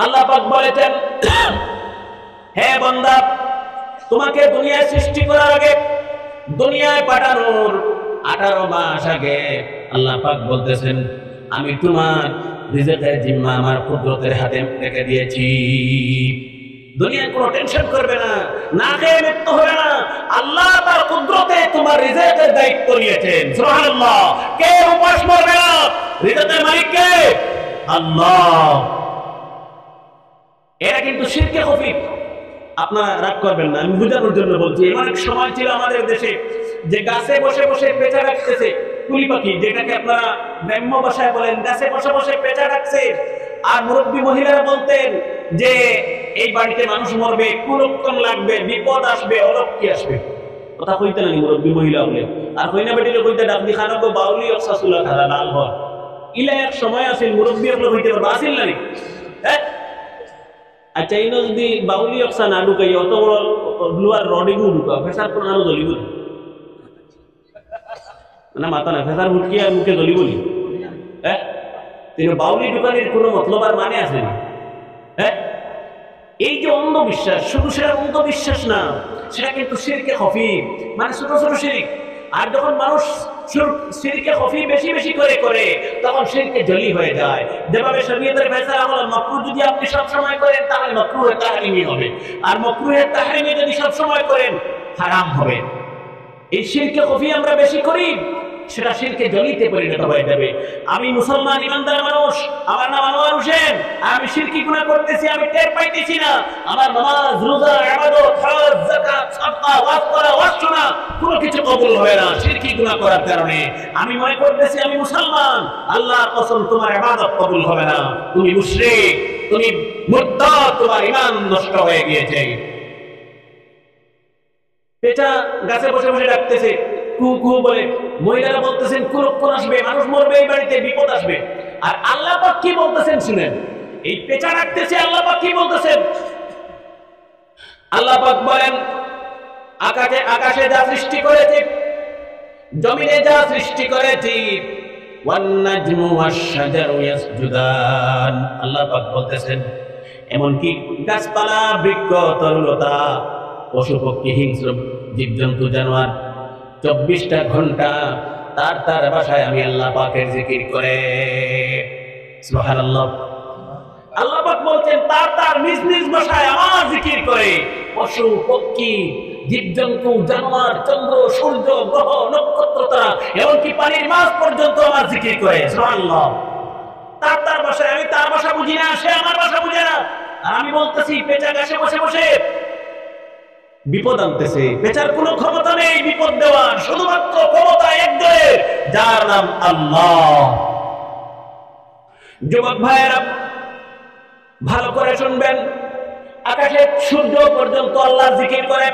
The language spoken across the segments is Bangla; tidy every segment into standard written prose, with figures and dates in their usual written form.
আল্লাহ পাক বলেছেন, হে বান্দা, তোমাকে দুনিয়ায় সৃষ্টি করার আগে, দুনিয়ায় পাঠানোর 18 মাস আগে আল্লাহ পাক বলতেছেন, আমি তোমার রিজিকের জিম্মা আমার কুদরতের হাতে রেখে দিয়েছি। দুনিয়ায় কোনো টেনশন করবে না, না খেয়ে মৃত্যু হবে না। আল্লাহ তার কুদরতে তোমার রিজিকের দায়িত্ব নিয়েছেন। সুবহানাল্লাহ। কে উপাস করবে না? রিজিকের মালিক কে? আল্লাহ। এরা কিন্তু শিরকে খফি। আপনারা রাগ করবেন না, আমি বুঝানোর জন্য বলছি। অনেক সময় ছিল আমাদের দেশে যে গাছে বসে বসে পেঁচা রাখতেছে, কুলি পাখি, যেটাকে আপনারা গ্রাম্য ভাষায় বলেন, গাছে বসে বসে পেঁচা রাখছে। আর মুরব্বী মহিলারা বলতেন যে এই বাড়িতে মানুষ মরবে, কুলক্ষণ লাগবে, বিপদ আসবে, অলক্ষী আসবে। কথা কইতে নানি মুরব্বী মহিলা হলে। আর কইনা বেটিলে কইতে ডাবলি খানাবো বাউলি অক্সাসুলা খারা লাল ঘর। ইলা এক সময় আসিল মুরব্বী হলে হইতে পারবে, আসিল নানি? হ্যাঁ, আচ্ছা, এই যদি বাউলি অক্সা না ঢুকাই, অত বড় লোয়ার রডিগু ঢুকা, ফেসার কোনো নাম জ্বলিব না, মাথা না ফেসার উঠকিয়া মুখে জ্বলি বলি। হ্যাঁ, কিন্তু বাউলি ঢুকানির কোনো মতলব আর মানে আছে না। হ্যাঁ, এই যে অন্ধবিশ্বাস, শুধু সেটা অন্ধবিশ্বাস না, সেটা কিন্তু শিরকে খফি, মানে ছোট ছোট শিরিক। আর যখন মানুষ শিরকে খফি বেশি বেশি করে করে, তখন শিরকে জলি হয়ে যায়। যেভাবে শরীয়তের ফয়সালা হলো মাকরুহ যদি আপনি সব সময় করেন তাহলে মাকরুহে তাহরিমি হবে, আর মাকরুহে তাহরিমি যদি সব সময় করেন হারাম হবে। এই শিরকে খফি আমরা বেশি করি, সেটা শিরকে জলিতে পরিণত হয়ে যাবে। আমি মুসলমান ইমানদার মানুষ, আমার নাম আনোয়ার হোসেন, আমি শিরকি গুনাহ করতেছি, আমি টের পাইতেছি না। আমার নামাজ, রোজা, ইবাদত, হজ, যাকাত, সাদকা, ওয়াজ করা, ওয়াজ শোনা কোনো কিছু কবুল হয় না শিরকি গুনাহ করার কারণে। আমি মনে করতেছি আমি মুসলমান, আল্লাহর কসম তোমার ইবাদত কবুল হবে না, তুমি মুশরিক, তুমি মুরতাদ, তোমার ঈমান নষ্ট হয়ে গিয়েছে। পেঁচা গাছে বসে বসে ডাকতেছে, কু কু বলে। মহিলারা বলতেছেন কুলক্ষণ আসবে, মানুষ মরবে, এই বাড়িতে বিপদ আসবে। আর আল্লাহ পাক কি বলতেছেন শুনেন। এই পেঁচা ডাকতেছে, আল্লাহ পাক কি বলতেছেন? আল্লাহ পাক বলেন, আকাশে যা সৃষ্টি করেছি, জমিনে যা সৃষ্টি করেছি, ওয়ান নাজমু ওয়াশ শাজারু ইয়াসজুদান। আল্লাহ পাক বলতেছেন, এমনকি গাছপালা, বৃক্ষ, তরুলতা, পশু পক্ষী, হিংস্র জীবজন্তু, জানোয়ার 24টা ঘন্টা তার তার ভাষায় আমি আল্লাহ পাকের জিকির করে। সুবহানাল্লাহ। আল্লাহ পাক বলছেন তার তার নিজ নিজ ভাষায় আমার জিকির করে। পশু পক্ষী, জীবজন্তু, জানোয়ার, চন্দ্র, সূর্য, গ্রহ, নক্ষত্র, তারা, এমনকি পানির মাছ পর্যন্ত আমার জিকির করে। সুবহানাল্লাহ। তার তার ভাষায়। আমি তার ভাষা বুঝি না, সে আমার ভাষা বুঝে না। আর আমি বলতেছি পেঁচা গাছে বসে বসে বিপদ আনতেছে। পেঁচার কোনো ক্ষমতা নেই বিপদ দেওয়ার, শুধুমাত্র ক্ষমতা একজনের, যার নাম আল্লাহ। যুবক ভাইয়েরা ভালো করে শুনবেন, আকাশে সূর্য পর্যন্ত আল্লাহ জিকির করে।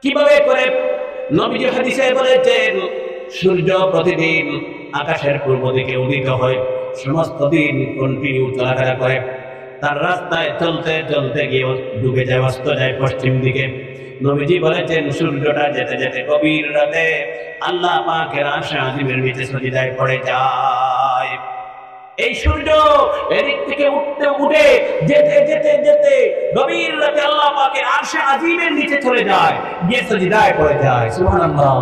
কিভাবে করে? নবীজি হাদিসে বলেছেন, সূর্য প্রতিদিন আকাশের পূর্ব দিকে উদিত হয়, সমস্ত দিন কন্টিনিউ চলাফেরা করে। তার রাস্তায় চলতে চলতে গিয়ে ডুবে যায়, অস্ত যায় পশ্চিম দিকে। নবীজি বলেছেন, সূর্যটা যেতে যেতে গভীর রাতে আল্লাহ পাকের আরশে আজিমের নিচে সজদায় পড়ে যায়। এই সূর্য এদিক থেকে উঠে যেতে যেতে যেতে গভীর রাতে আল্লাহ পাকের আরশে আজিমের নিচে চলে যায়, গিয়ে সজদায় পড়ে যায়। সুবহানাল্লাহ।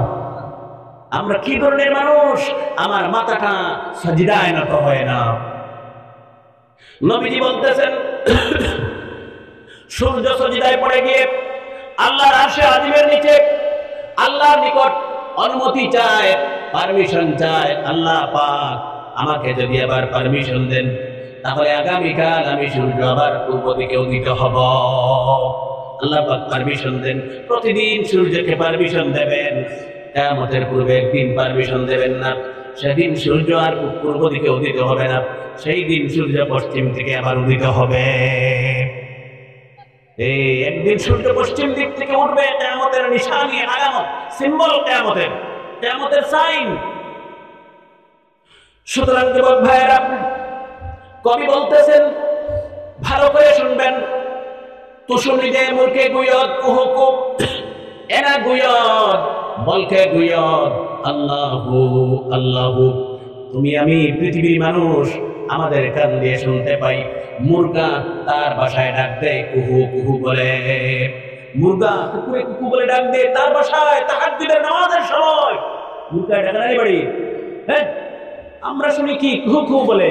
আমরা কি ধরনের মানুষ? আমার মাথাটা সজদায় নত হয় না। নবীজি বলতেছেন, সূর্য সজদায় পড়ে গিয়ে আল্লাহর আরশে আজিমের নিচে আল্লাহর নিকট অনুমতি চায়, পারমিশন চায়। আল্লাহ পাক আমাকে যদি আবার পারমিশন দেন, তাহলে আগামীকাল আমি সূর্য আবার পূর্ব দিকে উদিত হব। আল্লাহ পাক পারমিশন দেন। প্রতিদিন সূর্যকে পারমিশন দেবেন, কিয়ামতের পূর্বে একদিন পারমিশন দেবেন না, সেদিন সূর্য আর পূর্ব দিকে উদিত হবে না, সেই দিন সূর্য পশ্চিম দিকে আবার উদিত হবে। এই একদিন সূর্য পশ্চিম দিক থেকে উঠবে, কিয়ামতের নিশানি, আলামত, সিম্বল, কিয়ামতের সাইন। সুতরাং যুবক ভাইয়েরা, কবি বলতেছেন, ভালো করে শুনবেন, তুষুনিদে মুরকে গুয়ত কুহুকু এনা গুয়ত বলকে গুয়ত আল্লাহু আল্লাহু। তুমি আমি পৃথিবীর মানুষ, আমাদের কান দিয়ে শুনতে পাই। মুরগা তার বাসায় ডাক দেয় কুহু কুহু বলে, মুরগা কুকুরে কুকু বলে ডাক দেয় তার বাসায় তাহাজ্জুদের নামাজের সময়। মুরগা ডাকা নাই বাড়ি, হ্যাঁ আমরা শুনি কি কুহু কুহু বলে।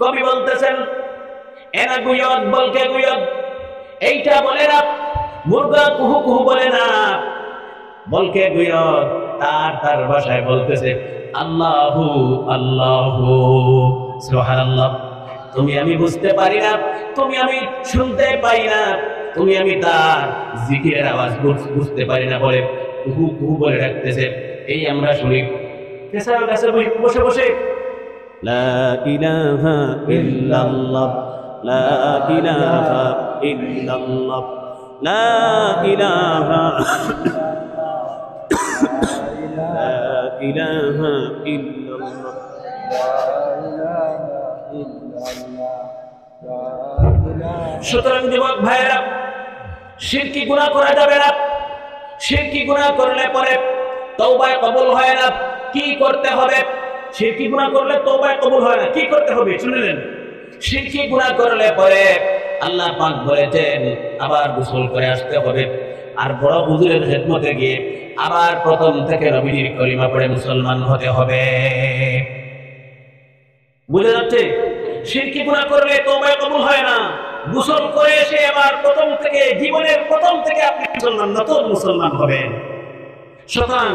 কবি বলতেছেন এনা গুয়দ বলকে গুয়দ, এইটা বলে না, মুরগা কুহু কুহু বলে না, বলকে গুয়দ তার ভাষায় বলতেছে আল্লাহু আল্লাহু সুবহানাল্লাহ। তুমি আমি বুঝতে পারি না, তুমি আমি শুনতে পাই না, তুমি আমি তার জিকিরের আওয়াজ বুঝতে পারি না বলে কুহু কুহু বলে ডাকতেছে। এই আমরা শুনি কেসার কাছে বসে বসে লা ইলাহা ইল্লাল্লাহ, লা ইলাহা ইল্লাল্লাহ, লা ইলাহা লা ইলাহা ইল্লাল্লাহ। সুতরাং যুবক ভাইয়েরা, শিরকি গুনাহ করা যাবে না। শিরকি গুনাহ করলে পরে তওবা কবুল হয় না। কি করতে হবে? শিরকি গুনাহ করলে তওবা কবুল হয় না, কি করতে হবে শুনলেন? শিরকি গুনাহ করলে পরে আল্লাহ পাক বলেছেন আবার গোসল করে আসতে হবে, আর বড় হুজুরের খেদমতে গিয়ে আবার প্রথম থেকে নবীর কলিমা পড়ে মুসলমান হতে হবে। বুঝা যাচ্ছে? শিরকি গুনাহ করলে তওবা কবুল হয় না। গোসল করে এসে আবার প্রথম থেকে, জীবনের প্রথম থেকে আপনি মুসলমান, নতুন মুসলমান হবেন। সুতরাং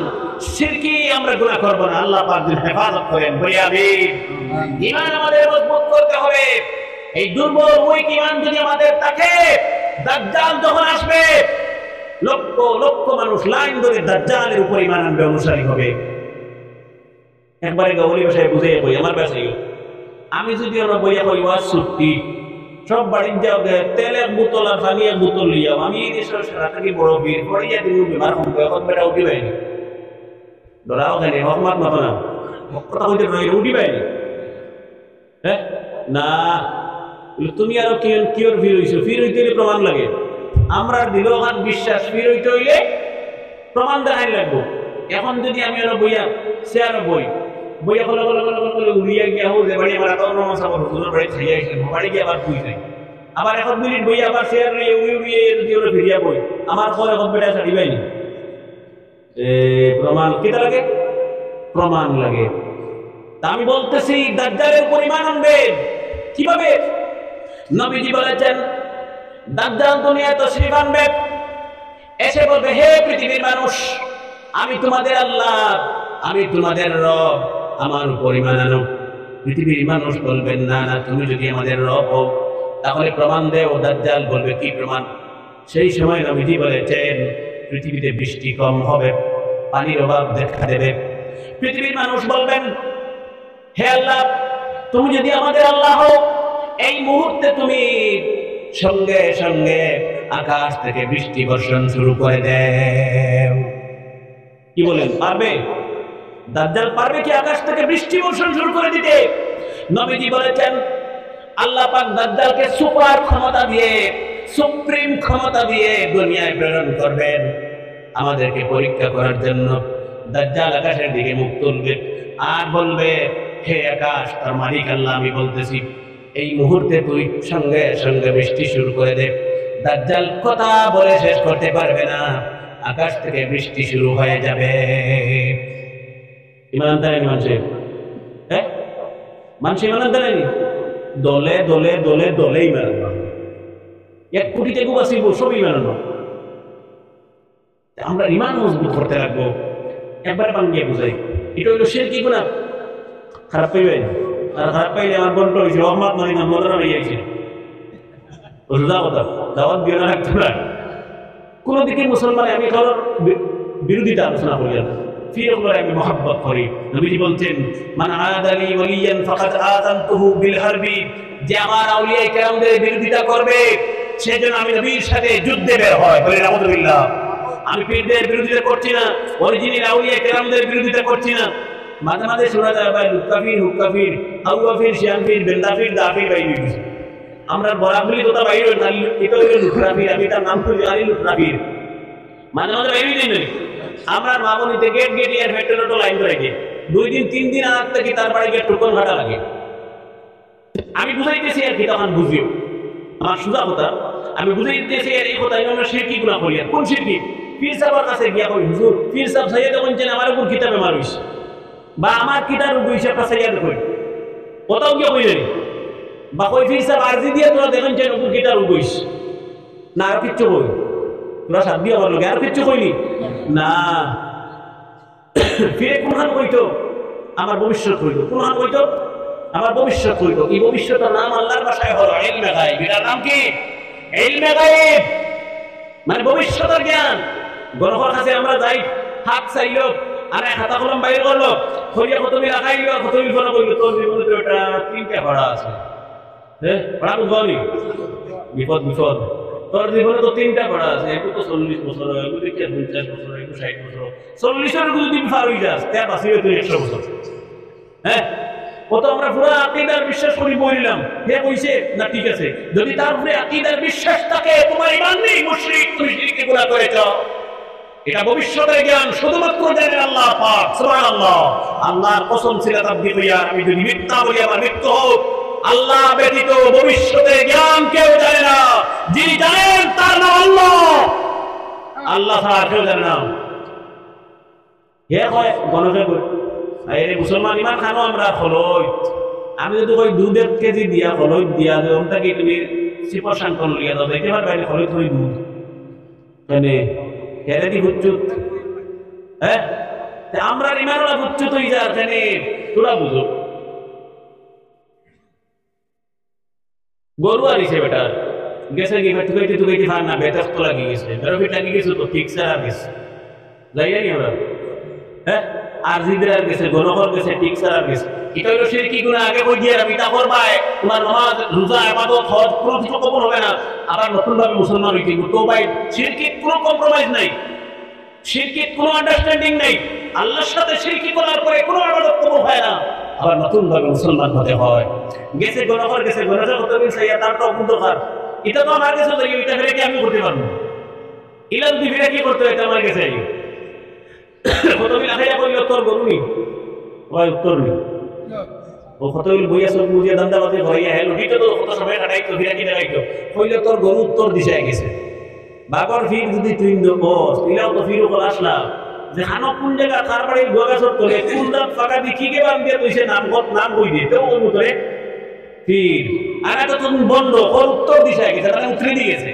শিরকি আমরা গুনাহ করব না, আল্লাহ পাক যেন হেফাজত করেন। বলি আমিন। ঈমান আমাদের মজবুত করতে হবে। এই দুর্বল উইক ঈমান যদি আমাদের থাকে, দাজ্জাল যখন আসবে লক্ষ লক্ষ মানুষ লাইন ধরে দাজ্জালের উপর ঈমান আনবে, অনুসারী হবে। একবারে গৌরী ভাষায় বুঝে কই, আমার ভাষায় আমি যদি আমরা বইয়া কই ওয়াজ ছুটি সব বাড়ির যাও তেলের বোতল আর পানির বোতল লিয়াও, আমি এই দেশের সারা থেকে বড় ভিড় পড়িয়া দিন বেমার কম এখন বেটা উঠি পাইনি, ধরাও খাইনি হকমাত মতো না কথা বলতে উঠি পাইনি। হ্যাঁ না, তুমি আরো কিয়র ফির হইছো? ফির হইতে হইলে প্রমাণ লাগে। আমরা দৃঢ় বিশ্বাস, ফির হইতে হইলে প্রমাণ দেখাই লাগবো। এখন যদি আমি আরো বইয়া সে আরো বইয়া কলে কলে কলে কলে উড়িয়া গিয়া হোক যে বাড়ি আমার আবার নমাসাবার হুজুরের বাড়ি খাইয়া আসলেন, বাড়ি গিয়ে আবার শুই যাই, আবার 1 মিনিট বইয়া আবার শেয়ার উড়িয়ে উড়িয়ে যদি ওরা ফিরিয়া বই আমার পরে এখন বেটা ছাড়ি পাইনি। প্রমাণ কেটা লাগে? প্রমাণ লাগে। তা আমি বলতেছি দাজ্জালের পরিমাণ আনবে কিভাবে? নবীজি বলেছেন দাজ্জাল দুনিয়ায় তশরিফ আনবে, এসে বলবে হে পৃথিবীর মানুষ, আমি তোমাদের আল্লাহ, আমি তোমাদের রব, আমার উপর ঈমান আনো। পৃথিবীর মানুষ বলবেন না না, তুমি যদি আমাদের রব হও তাহলে প্রমাণ দেও। দাজ্জাল বলবে কি প্রমাণ? সেই সময় নবীজি বলেছেন পৃথিবীতে বৃষ্টি কম হবে, পানির অভাব দেখা দেবে। পৃথিবীর মানুষ বলবেন হে আল্লাহ, তুমি যদি আমাদের আল্লাহ হও, এই মুহূর্তে তুমি সঙ্গে সঙ্গে আকাশ থেকে বৃষ্টি বর্ষণ শুরু করে দেও। কি বলেন, পারবে? দাজ্জাল পারবে কি আকাশ থেকে বৃষ্টি বর্ষণ শুরু করে দিতে? নবীজি বলেছেন আল্লাহ পাক দাজ্জালকে সুপার ক্ষমতা দিয়ে, সুপ্রিম ক্ষমতা দিয়ে দুনিয়ায় প্রেরণ করবেন আমাদেরকে পরীক্ষা করার জন্য। দাজ্জাল আকাশের দিকে মুখ তুলবে আর বলবে হে আকাশ, তার মালিক আল্লাহ আমি বলতেছি এই মুহূর্তে তুই সঙ্গে সঙ্গে বৃষ্টি শুরু করে দে। দাজ্জাল কথা বলে শেষ করতে পারবে না, আকাশ থেকে বৃষ্টি শুরু হয়ে যাবে। ইমান আনতে মানুষে, হ্যাঁ মানুষ ইমান আনতে নেই, দলে দলে দলে দলে ইমান আনবা। 1 কোটি থেকে বাঁচিব সব ইমান আনবা। আমরা ইমান মজবুত করতে লাগবো। একবারে বাঙ্গিয়ে বুঝাই, এটা হইল শিরকি গুনাহ। খারাপ পাইবেন আর খারাপ পাইলে আমার বন্ধ হয়েছে রহমত নয় না মদরা হয়ে যাইছে। বুঝলা কথা, দাওয়াত দিয়ে রাখতে না। কোন দিকে মুসলমান আমি কারোর বিরোধিতা আলোচনা করি না, ফিরে আমি মহব্বত করি। নবীজি বলছেন মান আদালি ওয়ালিয়ান ফাকাদ আযানতুহু বিল হারবি, যে আমার আউলিয়া কেরামদের বিরোধিতা করবে সেজন্য আমি নবীর সাথে যুদ্ধে বের হয়। বলেন আলহামদুলিল্লাহ। আমি পীরদের বিরোধিতা করছি না, অরিজিনাল আউলিয়া কেরামদের বিরোধিতা করছি না। মাঝে মাঝে শোনা যায় ভাই লুকাফির হুকাফির আউয়াফির শিয়ানফির বেন্দাফির দাফির বাইরে গেছে। আমরা বরাবরই কথা বাইরে না, এটা হইল লুকরাফির, আমি তার নাম করি আলী লুকরাফির। মাঝে মাঝে বাইরে দিন আমরা মামনিতে গেট গেট ইয়ার মেট্রো লাইন করে গিয়ে 2 দিন 3 দিন আগ থেকে তার বাড়ি গিয়ে টোকন ঘাটা লাগে। আমি বুঝাইতেছি আর কি, তখন বুঝিও আমার সুজা কথা। আমি বুঝাইতেছি আর এই কথা আমরা শিরকি গুনাহ করি। আর কোন শিরকি? পীর সাহেবের কাছে গিয়া কই, হুজুর পীর সাহেব সাইয়েদ বলছেন আমার উপর কিতাবে মারুইস, বা আমার কিতাব বইছে একটা সাইয়েদ কই, কোথাও গিয়ে কইলেন, বা কই পীর সাহেব আরজি দিয়ে তোরা দেখেন যে উপর কিতাব বইস না, আর কিচ্ছু কই তোরা সাত দিয়ে আমার লোক আর কিচ্ছু কইনি না। ফিরে কোনখান কইতো আমার ভবিষ্যৎ হইতো, কোনখান কইতো আমার ভবিষ্যৎ হইতো। এই ভবিষ্যতের নাম আল্লাহর ভাষায় হলো ইলমে গায়ব। এটার নাম কি? ইলমে গায়ব, মানে ভবিষ্যতের জ্ঞান। গণকর কাছে আমরা যাই, হাত চাইলো আর এক হাতা কলম বাইর করলো, খরিয়া কত মিল রাখাইলো, কত মিল ফোন করলো, তোর জীবনে তো এটা 3টা ভাড়া আছে। হ্যাঁ, ভাড়া বুঝবি বিপদ বিপদ, তোর জীবনে তো 3টা ভাড়া আছে। একটু তো 40 বছর হয়, একটু 50 বছর, একটু 60 বছর, 40-এর যদি পার হয়ে যাস তা বাঁচিয়ে তুই 100 বছর। হ্যাঁ, কত আমরা পুরো আকীদার বিশ্বাস করি বলিলাম, হে কইছে না ঠিক আছে, যদি তার উপরে আকীদার বিশ্বাস থাকে, তোমার ঈমান নেই, মুশরিক, তুমি শিরকে গুনাহ করেছো। এটা ভবিষ্যতের জ্ঞান শুধুমাত্র জানেন আল্লাহ পাক, সুবহানাল্লাহ। আল্লাহর কসম ছিল তাবদীক হইয়া, আমি যদি মিথ্যা বলি আমার মৃত্যু হোক। আল্লাহ ব্যতীত ভবিষ্যতের জ্ঞান কেউ জানে না, যিনি জানেন তার নাম আল্লাহ। আল্লাহ ছাড়া কেউ জানে না। হে কয় গণকে কই, আরে মুসলমান ইমান খানো আমরা খলই, আমি যদি কই 2 কেজি দিয়া খলই দিয়া যে ওমটা কি তুমি সিপর সাংকন লিয়া দাও, দেখতে পারবে না খলই তুই দুধ কেনে কেনে দি হুচ্চুত। হ্যাঁ, আমরা ইমানওয়ালা হুচ্চুত হই যা কেনে তোরা বুঝো। গরু আনিছে বেটা, গেছে কি তুই ফান না বেটা তো লাগি গেছে, বেরো ফিট লাগি গেছে তো ঠিক স্যার গেছে যাই জানি আমরা। হ্যাঁ, আর জিদের গেছে, গণকর গেছে, ঠিক স্যার গেছে। এটা হলো শিরকি গুনাহ। আগে কই দিয়ে আমি তা করবাই, তোমার নামাজ রোজা ইবাদত হজ কোনো কিছু কবুল হবে না। আবার নতুন ভাবে মুসলমান হইতে তো ভাই শিরকির কোনো কম্প্রোমাইজ নাই, শিরকির কোনো আন্ডারস্ট্যান্ডিং নাই। আল্লাহর সাথে শিরকি করার পরে কোনো ইবাদত কবুল হয় না, আবার নতুন ভাবে মুসলমান হতে হয়। গেছে গণকর গেছে, গণজা কত দিন সাইয়া তার তো অকুন্তকার, এটা তো আমার কাছে যাই, এটা ফিরে কি আমি করতে পারবো? ইলা যদি ফিরে কি করতে হয়, এটা আমার কাছে কতবিল আখাইয়া কইল তোর গরু নি হয় উত্তর নি, ও কতবিল বইয়া সব মুজিয়া দান্দা বাজে হইয়া হেল উঠিতে তো কত সময় কাটাইতো, ফিরা কি দেখাইতো, কইল তোর গরু উত্তর দিশায় গেছে। বাগর ফির যদি তুই বস ইলাও তো ফিরও বল আসলাম যে খানো কোন জায়গা তার বাড়ির গোগাছর তোলে কোন দাঁত ফাঁকা দি কি কে বান দিয়ে কইছে নাম নাম কই দিয়ে তো ওর ভিতরে ফির আর এত তুমি বন্ধ ওর উত্তর দিশায় গেছে, মানে উত্তরে দিয়ে গেছে।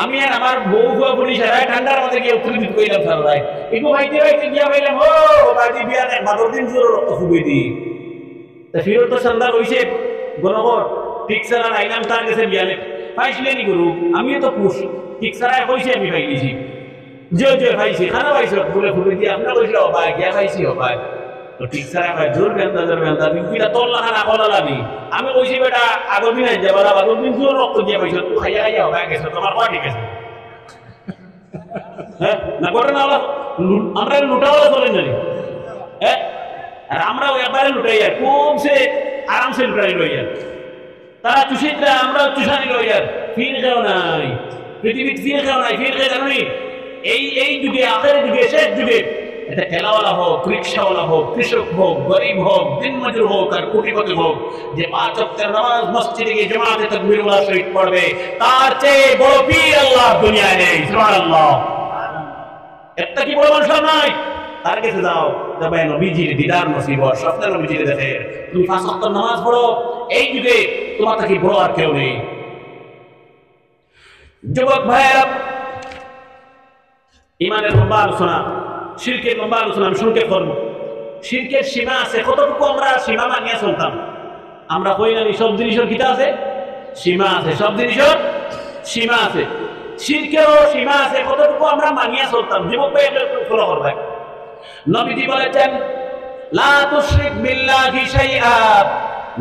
আমি আর আমার বউ ফুয়া বলি সারাই ঠান্ডার মধ্যে গিয়ে উত্তর দিতে কইলাম সারাই একটু ভাইতে ভাইতে গিয়া ভাইলাম ও বাদি বিয়া দেখ 12 দিন জোর রক্ত খুবই দি তা ফিরত তো সন্ধ্যা হইছে গণকর ঠিক সারা আইলাম তার কাছে বিয়ালে পাইছিলেনি গুরু, আমিও তো পুষ ঠিক সারাই কইছে আমি পাইছি যে যে পাইছি খানা পাইছ বলে খুবই দিয়ে আপনার কইছিল ভাই গিয়া পাইছি ও ভাই তো ঠিক সারা ভাই জোর বেন্দা বিকিটা তোর লাগা না কলা লাগি আমি কইছি বেটা আগর দিন আইজা বলা 12 দিন জোর রক্ত দিয়ে পাইছ তুই খাইয়া খাইয়া হয়ে গেছে তোমার কয় ঠিক আছে। হ্যাঁ না ঘটনা হলো আমরা লুটাওয়ালা চলেন জানি। হ্যাঁ আর আমরা একবারে লুটাই আর খুব সে আরামসে লুটাই লই আর তারা চুষিতরা আমরা চুষানি লই আর ফির খাও নাই পৃথিবীর ফির খাও নাই ফির খাই জানি এই যুগে আখের যুগে শেষ যুগে এটা ঠেলাওয়ালা হোক রিক্সাওয়ালা হোক কৃষক হোক গরিব হোক দিন মজুর হোক আর কোটিপতি হোক যে 5 ওয়াক্তের নামাজ মসজিদে গিয়ে জামাতে তাকবীর ওয়ালা শহীদ পড়বে তার চেয়ে বড় পীর আল্লাহ দুনিয়ায় নেই। সুবহানাল্লাহ। একটা কি বড় মানুষ নাই তার কাছে যাও তবে নবীজির দিদার নসিব হয় স্বপ্নে নবীজির দেখে তুমি 5 ওয়াক্ত নামাজ পড়ো এই যুগে তোমার থেকে বড় আর কেউ নেই। যুবক ভাইয়েরা ইমানের লম্বা আলোচনা শিরকের লম্বা আলোচনা আমি শুনতে করবো। শিরকের সীমা আছে কতটুকু আমরা সীমা মানিয়ে চলতাম আমরা কই না সব জিনিসের কিতা আছে সীমা আছে, সব জিনিসের সীমা আছে, শিরকেরও সীমা আছে কতটুকু আমরা মানিয়ে চলতাম। যুবক ভাই ফলো করবেন নবীজি বলেছেন লা তুশরিক বিল্লাহি শাইআ,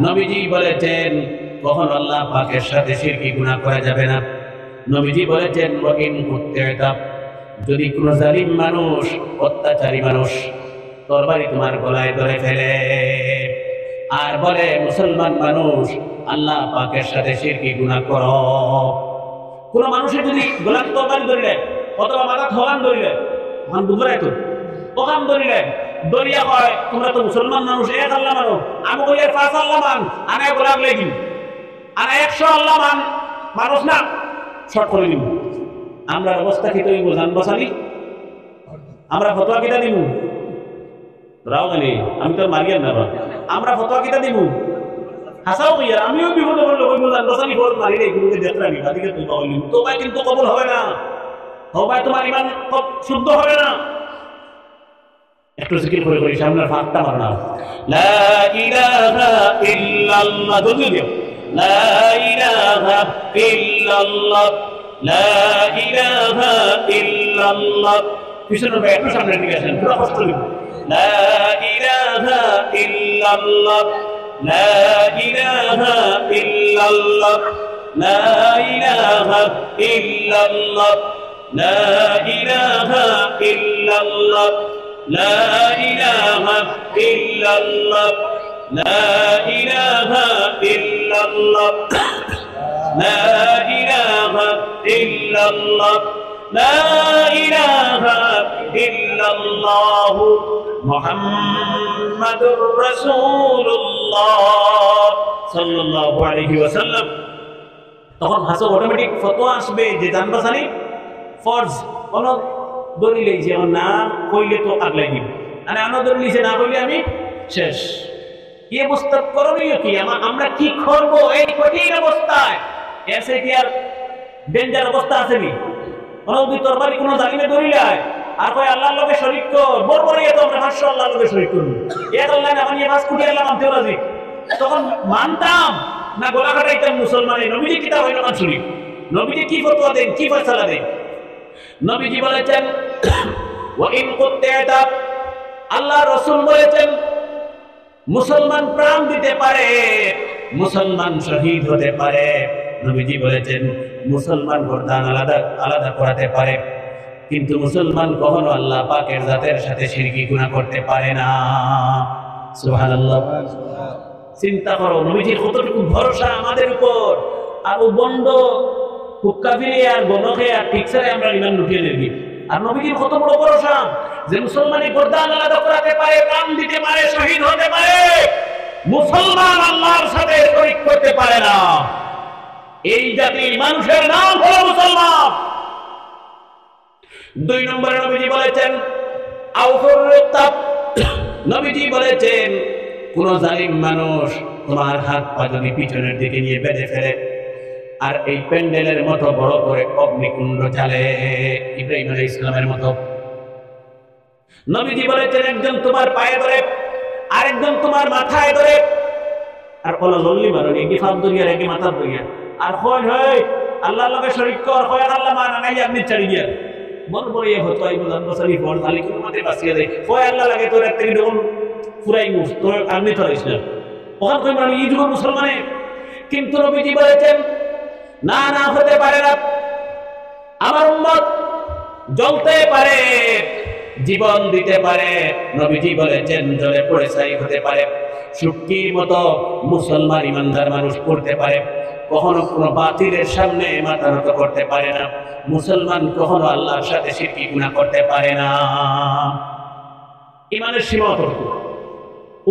নবীজি বলেছেন কখনো আল্লাহ পাকের সাথে শিরকি গুনাহ করা যাবে না। নবীজি বলেছেন ওয়াইন কুত্তাব, যদি কোনো জালিম মানুষ অত্যাচারী মানুষ তরবারি তোমার গলায় ধরে ফেলে আর বলে মুসলমান মানুষ আল্লাহ পাকের সাথে শিরকি গুনাহ করো, কোন মানুষের যদি গলায় তরবারি ধরিলেন অথবা মাথা থগান ধরিলেন ওখান বুঝলেন তো ওখান ধরিলেন দরিয়া হয় তোমরা তো মুসলমান মানুষ এক আল্লাহ মানো, আমি বলি 5 আল্লাহ মান, আনা গোলাপ লেগি আনা 100 আল্লাহ মান মানুষ না শর্ট করে নিব। আমরা অবস্থা কি তৈরি জান বসালি, আমরা ফতোয়া কিটা দিব রাও মানে আমি তো মারিয়া না, আমরা ফতোয়া কিটা দিব হাসাও কইয়া আমিও বিপদে পড়লে ওই জান বসালি ফোর মারি রে গুলোকে দেখরা নি কাদিকে তুই পাওলি তো ভাই কিন্তু কবুল হবে না, তওবা তোমার ঈমান শুদ্ধ হবে না। একটু জিকির করে করে সামনের ফাঁকটা মারনা, লা ইলাহা ইল্লাল্লাহ বলিও, লা ইলাহা ইল্লাল্লাহ, লা ইলাহা ইল্লাল্লাহ। পিছনে একটু সামনে দিকে আসেন, পুরো কষ্ট লিখুন, লা ইলাহা ইল্লাল্লাহ, লা ইলাহা ইল্লাল্লাহ, লা ইলাহা ইল্লাল্লাহ, লা ইলাহা ইল্লাল্লাহ, لا إله إلا الله، لا إله إلا الله، لا إله إلا الله، لا إله إلا الله، محمد رسول الله صلى الله عليه وسلم। তখন হাসো অটোমেটিক ফতোয়া আসবে যে জানবাসানি ফরজ কোন দলিল এই যে না কইলে তো আগলাই দিব, মানে আমরা দলিল নিচে না কইলে আমি শেষ। কি অবস্থা করণীয় কি, আমরা কি করব এই কঠিন অবস্থায়? এসে কি আর ডেঞ্জার অবস্থা আছে নি? কোন দুই তরবারি কোন জালিমে দলিলায় আর কয় আল্লাহর লগে শরীক কর, বরবরিয়ে তো আমরা 500 আল্লাহর লগে শরীক করব, এক আল্লাহ না মানিয়ে 5 কোটি আল্লাহ মানতে রাজি। তখন মানতাম না গলা কাটাইতাম মুসলমানে। নবীজি কিতাব হইল না শরীক, নবীজি কি ফতোয়া দেন, কি ফয়সালা দেন? নবীজি বলেছেন ওয়া ইন কুত্তাতা, আল্লাহ রাসূল বলেছেন মুসলমান প্রাণ দিতে পারে, মুসলমান শহীদ হতে পারে। নবীজি বলেছেন মুসলমান গর্দান আলাদা আলাদা করাতে পারে, কিন্তু মুসলমান কখনো আল্লাহ পাকের জাতের সাথে শিরকি গুনাহ করতে পারে না। সুবহানাল্লাহ। চিন্তা করো নবীজির কতটুকু ভরসা আমাদের উপর, আর ও বন্ধ হুক্কা ফিরে আর গণকে আর ঠিকসারে আমরা ইমান লুটিয়ে নেবি। আর নবীজির কত বড় ভরসা যে মুসলমানের গর্দান আলাদা করাতে পারে, প্রাণ দিতে পারে, শহীদ হতে পারে, মুসলমান আল্লাহর সাথে শরীক করতে পারে না। এই জাতির মানুষের নাম হলো মুসলমান। 2 নম্বরে নবীজি বলেছেন আউফুর রিকাব, নবীজি বলেছেন কোন জালিম মানুষ তোমার হাত পা যদি পিছনের দিকে নিয়ে বেঁধে ফেলে আর এই প্যান্ডেলের মতো বড় করে অগ্নিকুণ্ড জ্বালে ইব্রাহিম আলাইহিস সালামের মতো, নবীজি বলেছেন একজন তোমার পায়ে ধরে আরেকজন তোমার মাথায় ধরে, আর বলা লল্লি মারো এগি ফাঁক দরিয়া এগি মাথার দরিয়া, আর হয় হয় আল্লাহর লগে শরীক কর, হয় আল্লাহ মানা নাই আপনি চালি দিয়া বড় বড় ইয়ে হতো আই বুঝান বসালি ফল খালি কোনো মাঠে বাঁচিয়ে দেয়, হয় আল্লাহ লাগে তোর একটা যখন পুরাই মুস তোর আমি তোর ইসলাম ওখান কই মানে এই যুগের মুসলমানে। কিন্তু নবীজি বলেছেন না না হতে পারে না, আমার উম্মত জ্বলতে পারে, জীবন দিতে পারে। নবীজি বলেছেন জ্বলে পড়ে ছাই হতে পারে, শুটকির মতো মুসলমান ইমানদার মানুষ করতে পারে, কখনো কোনো বাতিলের সামনে মাথা নত করতে পারে না। মুসলমান কখনো আল্লাহর সাথে শিরকি গুনাহ করতে পারে না। ইমানের সীমা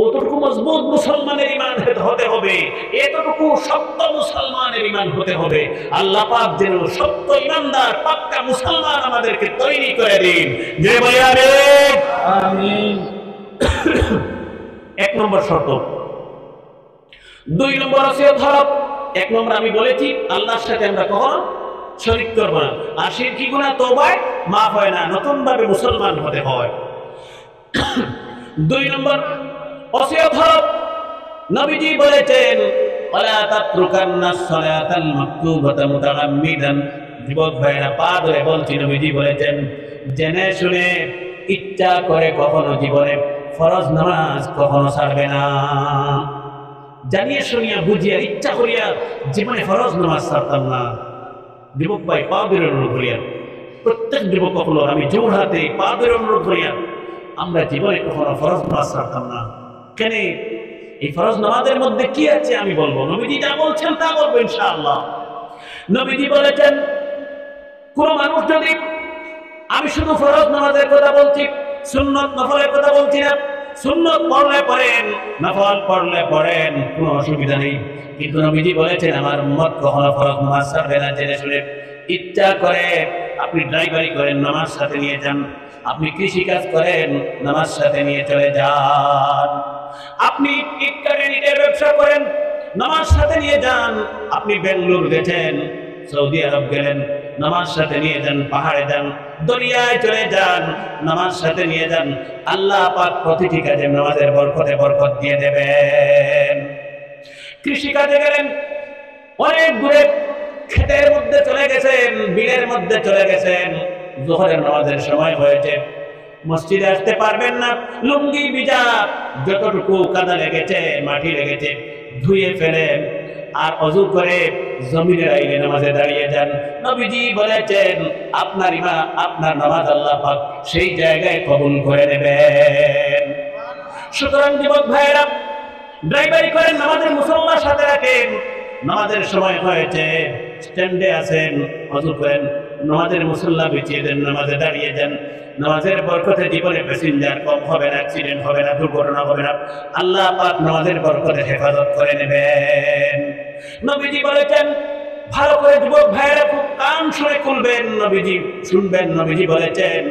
অতটুকু মজবুত মুসলমানের ইমান হতে হবে, এতটুকু শক্ত মুসলমানের ইমান হতে হবে। আল্লাহ পাক যেন শক্ত ইমানদার পাক্কা মুসলমান আমাদেরকে তৈরি করে দিন। যে বলে আমিন। 1 নম্বর শর্ত। 2 নম্বর ওসিয়ত হলো, 1 নম্বর আমি বলেছি আল্লাহর সাথে আমরা কখনো শরীক করব না, আর শিরকি গুনাহ তওবায় মাফ হয় না, নতুন ভাবে মুসলমান হতে হয়। 2 নম্বর ওসিয়ত হলো, নবীজি বলেছেন ওয়ালা তাতরুকান্নাস সালাতাল মাকতুবাতা মুতাআম্মিদান। যুবক ভাইরা পা ধরে বলছি, নবীজি বলেছেন জেনে শুনে ইচ্ছা করে কখনো জীবনে ফরজ নামাজ কখনো ছাড়বে না। জানিয়ে শুনিয়া বুঝিয়া ইচ্ছা করিয়া জীবনে ফরজ নামাজ ছাড়তাম না। যুবক ভাই পা ধরে অনুরোধ করিয়া, প্রত্যেক যুবক কখনো আমি জোর হাতে পা ধরে অনুরোধ করিয়া আমরা জীবনে কখনো ফরজ নামাজ ছাড়তাম না। কেন? এই ফরজ নামাজের মধ্যে কি আছে আমি বলবো, নবীজি যা বলছেন তা বলবো ইনশাআল্লাহ। নবীজি বলেছেন কোন মানুষ যদি, আমি শুধু ফরজ নামাজের কথা বলছি, সুন্নত নফলের কথা বলছি না। সুন্নত পড়লে পড়েন, নফল পড়লে পড়েন, কোনো অসুবিধা নেই। কিন্তু নবীজি বলেছেন আমার উম্মত কখনো ফরজ নামাজ ছাড়বে না। জেনে শুনে ইচ্ছা করে আপনি ড্রাইভারি করেন, নামাজ সাথে নিয়ে যান। আপনি কৃষি কাজ করেন, নামাজ সাথে নিয়ে চলে যান। আপনি ইটের ব্যবসা করেন, নামাজ সাথে নিয়ে যান। আপনি বেঙ্গলুর গেছেন, সৌদি আরব গেলেন, নামাজ সাথে নিয়ে যান। পাহাড়ে যান, দরিয়ায় চলে যান, নামাজ সাথে নিয়ে যান। আল্লাহ পাক প্রতিটি কাজে নামাজের বরকতে বরকত দিয়ে দেবেন। কৃষি কাজে গেলেন, অনেক দূরে ক্ষেতের মধ্যে চলে গেছেন, বিলের মধ্যে চলে গেছেন, যোহরের নামাজের সময় হয়েছে, মসজিদে আসতে পারবেন না। লুঙ্গি ভিজা, যতটুকু কাদা লেগেছে, মাটি লেগেছে, ধুয়ে ফেলেন আর অজু করে জমিনের আইলে নামাজে দাঁড়িয়ে যান। নবীজি বলেছেন আপনার নামাজ আল্লাহ পাক সেই জায়গায় কবুল করে নেবেন। সুতরাং যুবক ভাইয়েরা, ড্রাইভারি করেন, নামাজের মুসল্লার সাথে রাখেন। নামাজের সময় হয়েছে, স্ট্যান্ডে আছেন, অজু করেন, নামাজের মুসল্লা বিছিয়ে দেন, নামাজে দাঁড়িয়ে যান। নামাজের বরকতে জীবনে প্যাসেঞ্জার কম হবে না, অ্যাক্সিডেন্ট হবে না, দুর্ঘটনা হবে না। আল্লাহ পাক নামাজের বরকতে হেফাজত করে নেবেন। নবীজি বলেছেন, ভালো করে যুবক ভাইয়েরা খুব কান শুনে খুলবেন, নবীজি শুনবেন। নবীজি বলেছেন,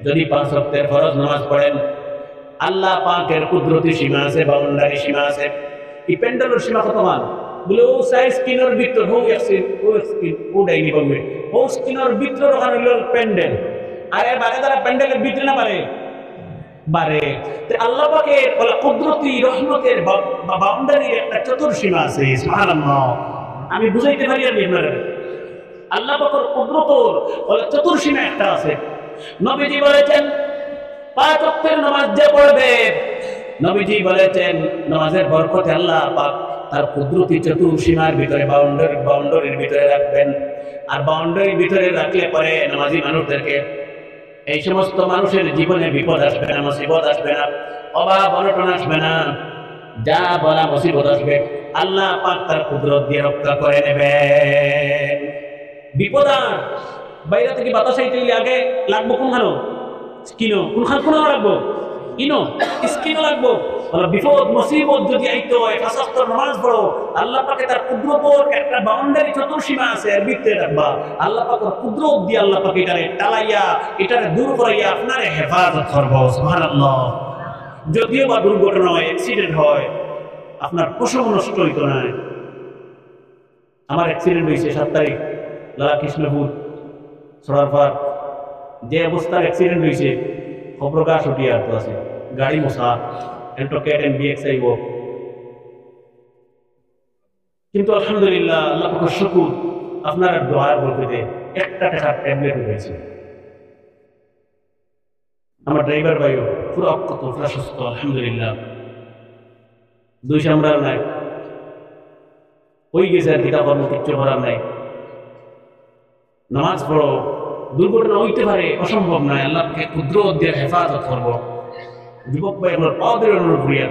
যদি 5 ওয়াক্তের ফরজ নামাজ পড়েন, আল্লাহ পাকের কুদরতি সীমা আছে, বাউন্ডারি সীমা আছে। এই প্যান্ডেলের সীমা কত মান বলে ও সাইজ স্কিনের ভিতর ও ডাইনি বলবে ও স্কিনের ভিতর ওখানে হইল প্যান্ডেল। আরে বারে তারা প্যান্ডেলের ভিতরে না পারে বারে। আল্লাহ পাকের কুদরতি রহমতের বাউন্ডারির একটা চতুর্সীমা আছে। সুবহানাল্লাহ, আমি বুঝাইতে পারি আমি আপনারা। আল্লাহ পাকের কুদরতর চতুর্সীমা একটা আছে। নবীজি বলেছেন 5 ওয়াক্তের নামাজ যে পড়বে, নবীজি বলেছেন নামাজের বরকতে আল্লাহ পাক তার কুদরতি চতুর্সীমার ভিতরে বাউন্ডারির ভিতরে রাখবেন। আর বাউন্ডারির ভিতরে রাখলে পরে নামাজি মানুষদেরকে এই সমস্ত মানুষের জীবনে বিপদ আসবে না, মুসিবত আসবে না, অভাব অনটন আসবে না। যা বলা মুসিবত আসবে আল্লাহ পাক তার কুদরত দিয়ে রক্ষা করে নেবেন। বিপদ বাইরে থেকে বাতাস আইতে আগে লাগবো কোনখানো স্কিনো, কোনখানো লাগবো ইনো স্কিনও লাগবো। বিপদ মুসিবত যদি আইতো হয় 5 ওয়াক্তের নামাজ পড়ো, আল্লাহ পাকে তার কুদরতর একটা বাউন্ডারি চতুর্সীমা আছে, এর ভিতরে রাখবা। আল্লাহ পাকের কুদরত দিয়ে আল্লাহ পাক এটারে টালাইয়া, এটারে দূর করাইয়া আপনারে হেফাজত করবো। সুবহানাল্লাহ। যদিও বা দুর্ঘটনা হয়, অ্যাক্সিডেন্ট হয়, আপনার পশম নষ্ট হইতো না। আমার অ্যাক্সিডেন্ট হয়েছে 7 তারিখ, লালা কৃষ্ণপুর সরারপার। যে অবস্থার অ্যাক্সিডেন্ট হয়েছে খবর গা ছুটিয়ে আসতে আছে, গাড়ি মশা কিন্তু আলহামদুলিল্লাহ, আল্লাহ পাকের শুকর, আপনার দোয়ার বরকতে একটা টাকার ট্যাবলেট হয়েছে। আমার ড্রাইভার ভাইও পুরো অক্ষত, পুরো সুস্থ আলহামদুলিল্লাহ। 2 সামরার নাই ওই গেছে আর কিতাব কিচ্ছু করার নাই। নামাজ পড়ো, দুর্ঘটনা হইতে পারে, অসম্ভব নয়। আল্লাহকে কুদরত দিয়ে হেফাজত করবো। যুবক ভাই আমার পাওয়া অনুরোধ করিয়া